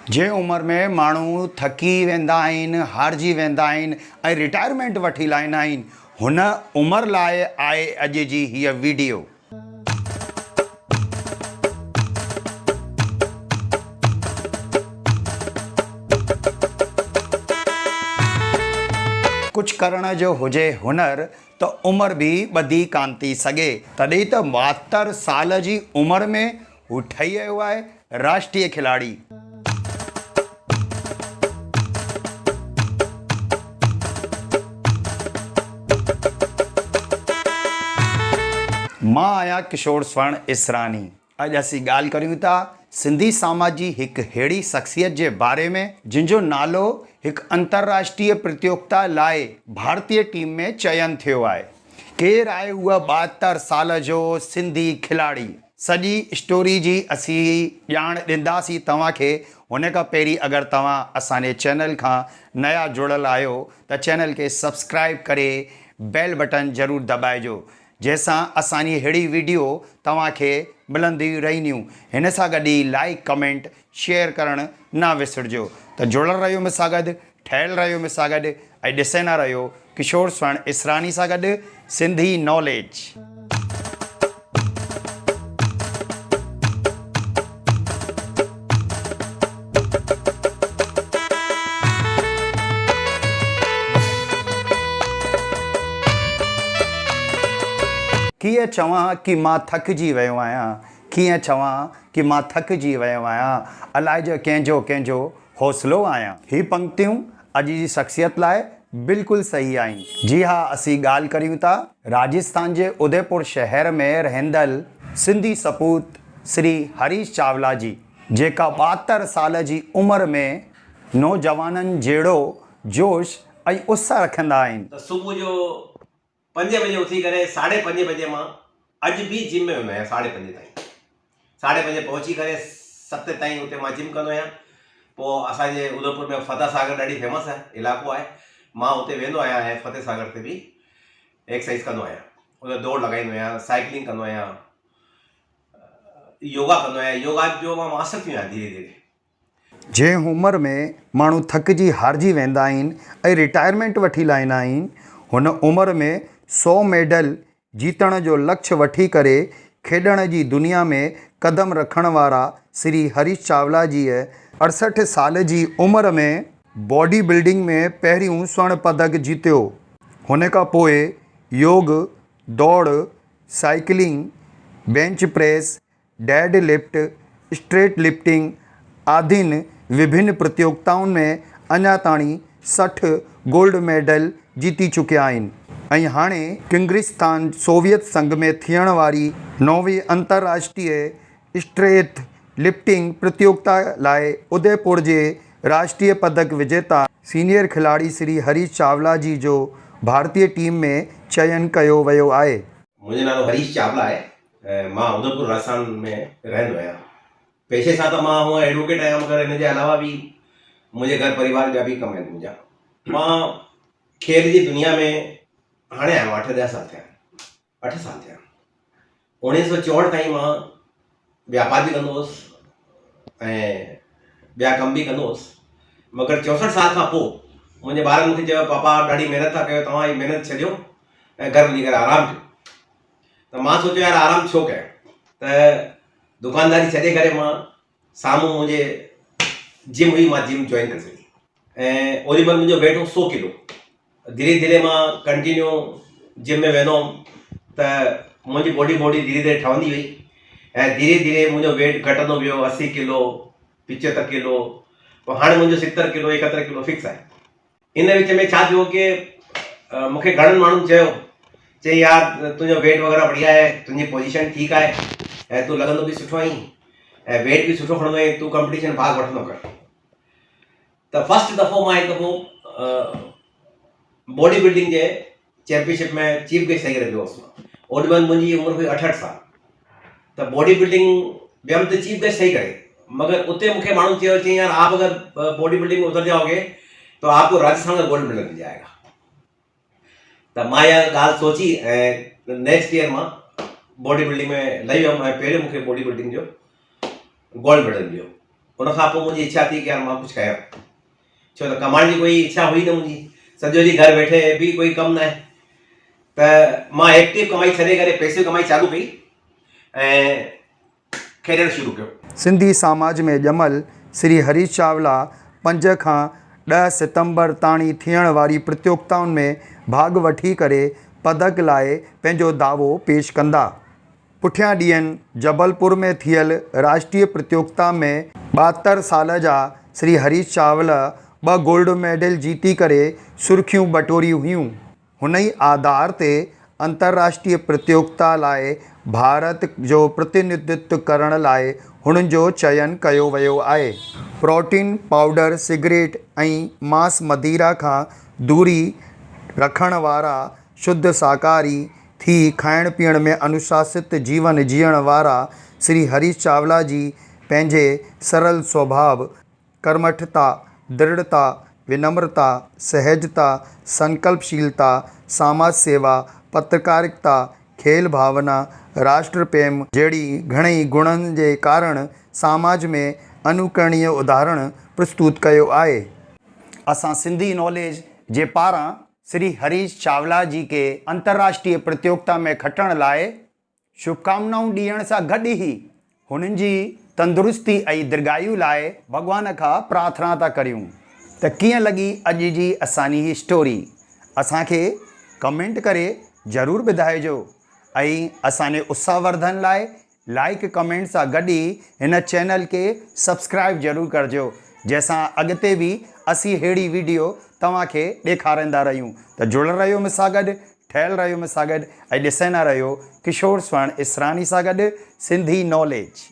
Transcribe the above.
जे उम्र में माण्हू थकी वेंदा आहिनि, हारजी वेंदा आहिनि ऐं रिटायरमेंट वठी लाहींदा आहिनि, हुन उमिरि लाइ आहे अॼु जी हीअ वीडियो। कुझु करण जो हुजे हुनर त उमिरि बि ॿधी कान थी सघे। तॾहिं त 72 साल जी उमिरि में हू ठही वियो आहे राष्ट्रीय खिलाड़ी। मां आहियां किशोर स्वर्ण इसरानी। अॼु असीं ॻाल्हि करियूं था सिंधी समाज जी हिकु अहिड़ी शख़्सियत जे बारे में जिन जो नालो हिकु अंतर्राष्ट्रीय प्रतियोगिता लाइ भारतीय टीम में चयन थियो आहे। केरु आहे उहा 72 साल जो सिंधी खिलाड़ी? सॼी स्टोरी जी असीं ॼाण ॾींदासीं तव्हांखे। हुन खां पहिरीं अगरि तव्हां असांजे चैनल खां नया जुड़ियल आहियो त चैनल खे सब्सक्राइब करे बेल बटन ज़रूरु दॿाइजो, जंहिंसां असांजी अहिड़ी वीडियो तव्हांखे मिलंदी रहंदियूं। हिन सां गॾु ई लाइक कमेंट शेयर करणु न विसरिजो। त जुड़ियल रहियो मूंसां गॾु, ठहियलु रहियो मूंसां गॾु ऐं ॾिसंदा रहियो किशोर स्वर्ण इसरानी सां गॾु सिंधी नॉलेज। कीअं चवां कि मां थकिजी वियो आहियां, कीअं चवां कि मां थकिजी वियो आहियां, अलाए जो कंहिंजो हौसलो आहियां। ही पंक्तियूं अॼु जी शख़्सियत लाइ बिल्कुलु सही आहिनि। जी हा, असीं ॻाल्हि करियूं था राजस्थान जे उदयपुर शहर में रहंदड़ सिंधी सपूत श्री हरीश चावला जी, जेका 72 साल जी उमिरि में नौजवाननि जहिड़ो जोश ऐं उत्साह रखंदा आहिनि। सुबुह जो 5 बजे उथी करे 5:30 बजे मां अॼु बि जिम में वेंदो आहियां 5:30 ताईं। 5:30 पहुची करे 7 ताईं उते मां जिम कंदो आहियां। पोइ असांजे उदयपुर में फतेह सागर ॾाढी फेमस आहे इलाइक़ो आहे। मां उते वेंदो आहियां ऐं फतेह सागर ते बि एक्सरसाइज कंदो आहियां। उते दौड़ लॻाईंदो आहियां, साइकिलिंग कंदो आहियां, योगा कंदो आहियां। योगा जो मां मास्टर थी वियो आहियां धीरे धीरे। जंहिं उमिरि में माण्हू थकिजी हारजी वेंदा आहिनि ऐं रिटायरमेंट वठी लाहींदा आहिनि, हुन उमिरि में 100 मेडल जीतण जो लक्ष्य वठी करे खेॾण जी दुनिया में कदम रखण वारा श्री हरीश चावला जीअ 68 साल जी उमिरि में बॉडी बिल्डिंग में पहिरियों स्वर्ण पदक जीतियो। हुन खां पोइ योग, दौड़, cycling, bench press, dead lift, straight lifting आदिन विभिन्न प्रतियोगिताउनि में अञा ताईं 60 गोल्ड मेडल जीती चुकिया आहिनि ऐं हाणे किर्गिस्तान सोवियत संघ में थियण वारी 9वीं अंतर्राष्ट्रीय स्ट्रेट लिफ्टिंग प्रतियोगिता लाइ उदयपुर जे राष्ट्रीय पदक विजेता सीनियर खिलाड़ी श्री हरीश चावला जी जो भारतीय टीम में चयन कयो वियो आहे। मुंहिंजो नालो हरीश चावला आहे। मां उदयपुर राजस्थान में रहंदो आहियां। पेशे सां त मां हूअं एडवोकेट आहियां, मगर हिन जे अलावा बि मुंहिंजे घर परिवार जा बि कम आहिनि मुंहिंजा। मां खेल जी दुनिया में हाणे आहियां 8 साल थिया। 8 साल थिया। 1964 ताईं मां व्यापार बि कंदो हुउसि ऐं ॿिया कम बि कंदो हुउसि। मगर 64 साल खां पोइ मुंहिंजे ॿारनि मूंखे चयो, पापा ॾाढी महिनत था कयो, तव्हां हीअ महिनत छॾियो ऐं घर वञी करे आराम कयो। त मां सोचियो यार आराम छो कयां, त दुकानदारी छॾे करे मां साम्हूं मुंहिंजे जिम हुई, मां जिम जॉइन करे छॾी ऐं ओॾी महिल मुंहिंजो वेट हो 100 किलो। धीरे धीरे मां कंटिन्यू जिम में वेंदो हुउमि त मुंहिंजी बॉडी धीरे धीरे ठहंदी वई ऐं धीरे धीरे मुंहिंजो वेट घटंदो वियो। 80 किलो, 75 किलो, पोइ हाणे मुंहिंजो 70 किलो 71 किलो फिक्स आहे। इन विच में छा थियो कि मूंखे घणनि माण्हुनि चई यार तुंहिंजो वेट वग़ैरह बढ़िया आहे, तुंहिंजी पोजीशन ठीकु आहे ऐं तूं लॻंदो बि सुठो आहीं ऐं वेट बि सुठो खणंदो आहीं, तूं कॉम्पिटिशन भाग वठंदो कर। त फस्ट दफ़ो मां हिकु दफ़ो बॉडी बिल्डिंग जे चैंपियनशिप में चीफ गेस्ट ठही करे वियो हुउसि। ओॾी महिल मुंहिंजी उमिरि हुई 68 साल। त बॉडी बिल्डिंग वियमि त चीफ गेस्ट ठही करे, मगर उते मूंखे माण्हू चई यार आप अगर बॉडी बिल्डिंग में उतर जाओगे तो आपको राजस्थान का गोल्ड मेडल मिल जाएगा। त मां इहा ॻाल्हि सोची ऐं नेक्स्ट ईयर मां बॉडी बिल्डिंग में लही वियुमि ऐं पहिरियों मूंखे बॉडी बिल्डिंग जो गोल्ड मेडल मिलियो। उनखां पोइ मुंहिंजी इच्छा थी कि यार मां कुझु कयां, छो त कमाइण जी कोई इच्छा हुई न मुंहिंजी, सॼो ॾींहुं घर वेठे बि कोई कमु न आहे, त मां एक्टिव कमाई छॾे करे पैसिव कमाई चालू कई ऐं खेॾणु शुरू कयो। सिंधी समाज में ॼमल श्री हरीश चावला 5 खां 10 सितंबर ताणी थियण वारी प्रतियोगिताउनि में भाॻु वठी करे पदक लाइ पंहिंजो दावो पेश कंदा। पुठियां ॾींहंनि जबलपुर में थियल राष्ट्रीय प्रतियोगिता में 72 साल जा श्री हरीश चावला 2 गोल्ड मेडल जीती करे सुर्खियूं बटोरियूं हुयूं। हुन ई आधार ते अंतर्राष्ट्रीय प्रतियोगिता लाइ भारत जो प्रतिनिधित्व करण लाइ हुननि जो चयन कयो वियो आहे। प्रोटीन पाउडर, सिगरेट ऐं मांस मदिरा खां दूरी रखण वारा, शुद्ध शाकाहारी थी खाइण पीअण में अनुशासित जीवन जीअण वारा श्री हरीश चावला जी पंहिंजे सरल स्वभाव, कर्मठता, दृढ़ता, विनम्रता, सहजता, संकल्पशीलता, समाज सेवा, पत्रकारिता, खेल भावना, राष्ट्र प्रेम जहिड़ी घणई गुणनि जे कारण समाज में अनुकरणीय उदाहरण प्रस्तुत कयो आहे। असां सिंधी नॉलेज जे पारां श्री हरीश चावला जी के अंतर्राष्ट्रीय प्रतियोगिता में खटण लाइ शुभकामनाऊं ॾियण सां गॾु ई हुननि जी तंदुरुस्ती ऐं दीर्घायु लाइ भॻवान खां प्रार्थना था करियूं। त कीअं लॻी अॼु जी असांजी ही स्टोरी, असांखे कमेंट करे ज़रूरु ॿुधाइजो ऐं असांजे उत्साहवर्धन लाइ लाइक कमेंट सां गॾु ई हिन चैनल खे सब्सक्राइब ज़रूरु करिजो, जंहिंसां अॻिते बि असीं अहिड़ी वीडियो तव्हांखे ॾेखारींदा रहियूं। त जुड़ियल रहियो मूंसां गॾु, ठहियल रहियो मूंसां गॾु ऐं ॾिसंदा रहियो किशोर स्वर्ण इसरानी सां गॾु सिंधी नॉलेज।